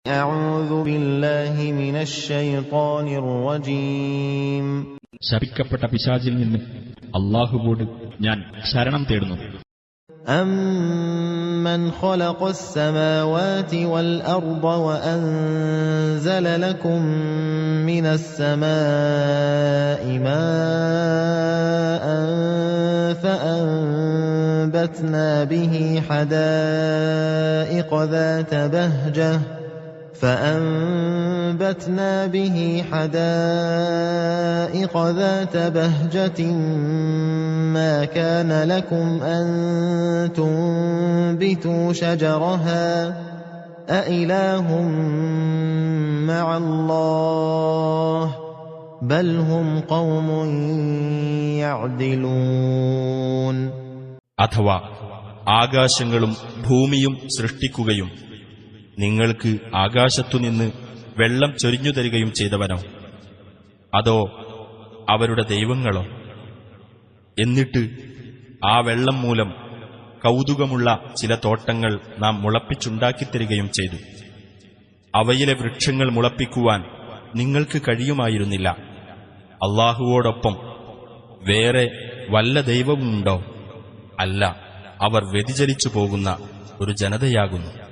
أعوذ بالله من الشيطان الرجيم. ശപിക്കപ്പെട്ട പിശാചിൽ നിന്ന് അല്ലാഹുവോട് ഞാൻ ശരണം തേടുന്നു. أَمَّنْ خَلَقَ السَّمَاوَاتِ وَالْأَرْضَ وَأَنزَلَ لَكُم مِّنَ السَّمَاءِ مَاءً فَأَنبَتْنَا به حدائق ذات بهجة ما كان لكم أن تنبتوا شجرها أإله مع الله بل هم قوم يعدلون. അഥവാ ആകാശങ്ങളും ഭൂമിയും സൃഷ്ടിക്കുകയും നിങ്ങൾക്ക് ആകാശത്തുനിന്ന് വെള്ളം ചൊരിഞ്ഞു തരികയും ചെയ്തവനോ, അതോ അവരുടെ ദൈവങ്ങളോ? എന്നിട്ട് ആ വെള്ളം മൂലം കൗതുകമുള്ള ചില തോട്ടങ്ങൾ നാം മുളപ്പിച്ചുണ്ടാക്കിത്തരികയും ചെയ്തു. അവയിലെ വൃക്ഷങ്ങൾ മുളപ്പിക്കുവാൻ നിങ്ങൾക്ക് കഴിയുമായിരുന്നില്ല. അല്ലാഹുവോടൊപ്പം വേറെ വല്ല ദൈവവുമുണ്ടോ? അല്ല, അവർ വ്യതിചലിച്ചു പോകുന്ന ഒരു ജനതയാകുന്നു.